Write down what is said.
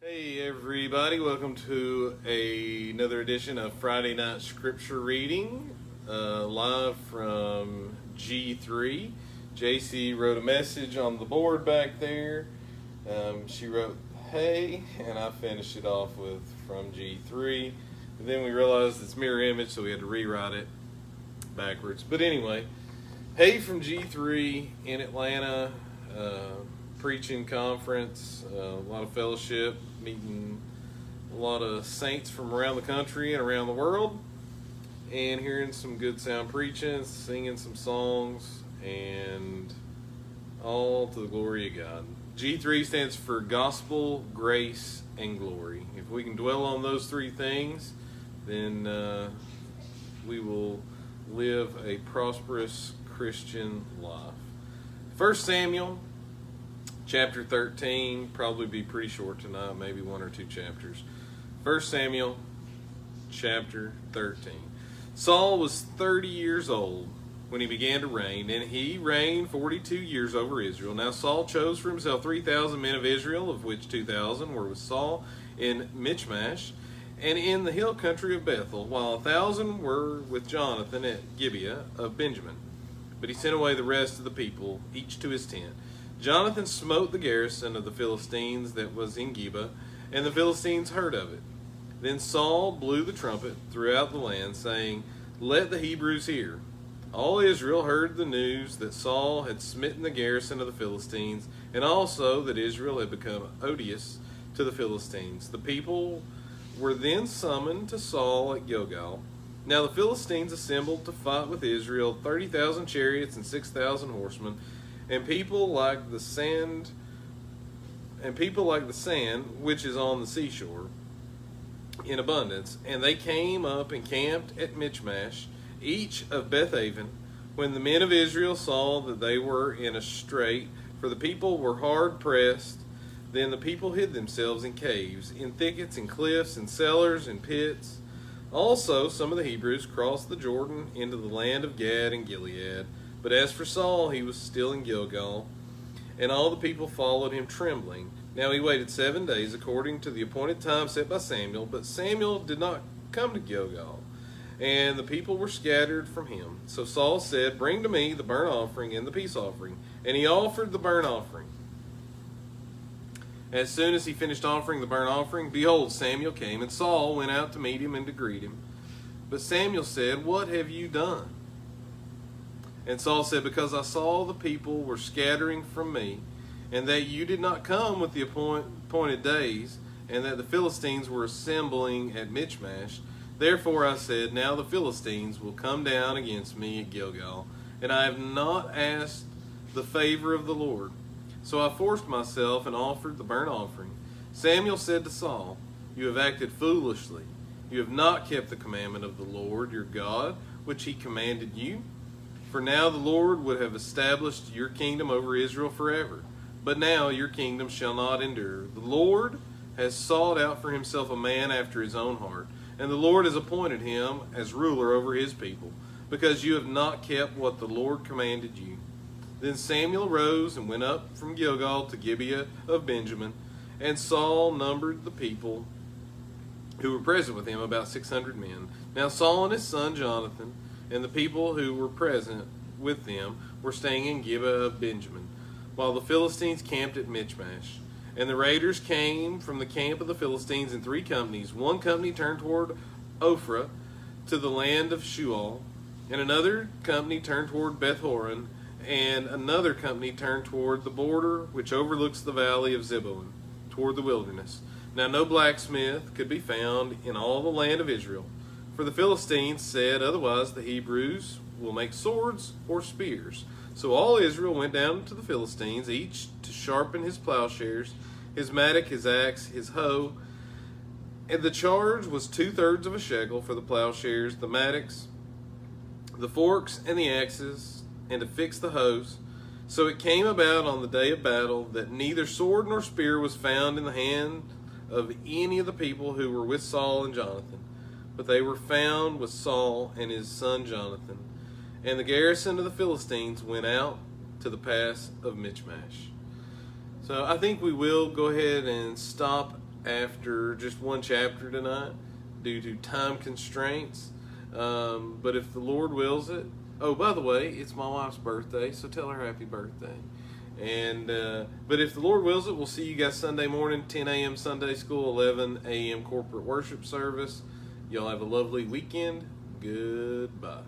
Hey everybody, welcome to another edition of Friday Night Scripture Reading, live from G3. JC wrote a message on the board back there. She wrote, hey, and I finished it off with from G3. And then we realized it's mirror image, so we had to rewrite it backwards. But anyway, hey from G3 in Atlanta. Preaching conference, a lot of fellowship, meeting a lot of saints from around the country and around the world, and hearing some good sound preaching, singing some songs, and all to the glory of God. G3 stands for Gospel, Grace, and Glory. If we can dwell on those three things, then we will live a prosperous Christian life. 1 Samuel Chapter 13, probably be pretty short tonight, maybe one or two chapters. 1 Samuel, chapter 13. Saul was 30 years old when he began to reign, and he reigned 42 years over Israel. Now Saul chose for himself 3,000 men of Israel, of which 2,000 were with Saul in Michmash and in the hill country of Bethel, while 1,000 were with Jonathan at Gibeah of Benjamin. But he sent away the rest of the people, each to his tent. Jonathan smote the garrison of the Philistines that was in Gibeah, and the Philistines heard of it. Then Saul blew the trumpet throughout the land, saying, let the Hebrews hear. All Israel heard the news that Saul had smitten the garrison of the Philistines, and also that Israel had become odious to the Philistines. The people were then summoned to Saul at Gilgal. Now the Philistines assembled to fight with Israel, 30,000 chariots and 6,000 horsemen, and people like the sand which is on the seashore in abundance. And they came up and camped at Michmash, each of Bethaven. When the men of Israel saw that they were in a strait, for the people were hard pressed, then the people hid themselves in caves, in thickets, in cliffs, in cellars, in pits. Also some of the Hebrews crossed the Jordan into the land of Gad and Gilead. But as for Saul, he was still in Gilgal, and all the people followed him trembling. Now he waited 7 days according to the appointed time set by Samuel, but Samuel did not come to Gilgal, and the people were scattered from him. So Saul said, bring to me the burnt offering and the peace offering. And he offered the burnt offering. As soon as he finished offering the burnt offering, behold, Samuel came, and Saul went out to meet him and to greet him. But Samuel said, what have you done? And Saul said, because I saw the people were scattering from me, and that you did not come with the appointed days, and that the Philistines were assembling at Michmash. Therefore I said, now the Philistines will come down against me at Gilgal, and I have not asked the favor of the Lord. So I forced myself and offered the burnt offering. Samuel said to Saul, you have acted foolishly. You have not kept the commandment of the Lord your God, which he commanded you. For now the Lord would have established your kingdom over Israel forever. But now your kingdom shall not endure. The Lord has sought out for himself a man after his own heart, and the Lord has appointed him as ruler over his people, because you have not kept what the Lord commanded you. Then Samuel rose and went up from Gilgal to Gibeah of Benjamin, and Saul numbered the people who were present with him, about 600 men. Now Saul and his son Jonathan and the people who were present with them were staying in Gibeah of Benjamin, while the Philistines camped at Michmash. And the raiders came from the camp of the Philistines in 3 companies. One company turned toward Ophrah to the land of Shual, and another company turned toward Beth-horon, and another company turned toward the border which overlooks the valley of Zebulun, toward the wilderness. Now no blacksmith could be found in all the land of Israel. For the Philistines said, otherwise the Hebrews will make swords or spears. So all Israel went down to the Philistines, each to sharpen his plowshares, his mattock, his axe, his hoe. And the charge was 2/3 of a shekel for the plowshares, the mattocks, the forks, and the axes, and to fix the hoes. So it came about on the day of battle that neither sword nor spear was found in the hand of any of the people who were with Saul and Jonathan, but they were found with Saul and his son Jonathan. And the garrison of the Philistines went out to the pass of Michmash. So I think we will go ahead and stop after just one chapter tonight due to time constraints. But if the Lord wills it, oh, by the way, it's my wife's birthday, so tell her happy birthday. And but if the Lord wills it, we'll see you guys Sunday morning, 10 a.m. Sunday school, 11 a.m. corporate worship service. Y'all have a lovely weekend. Goodbye.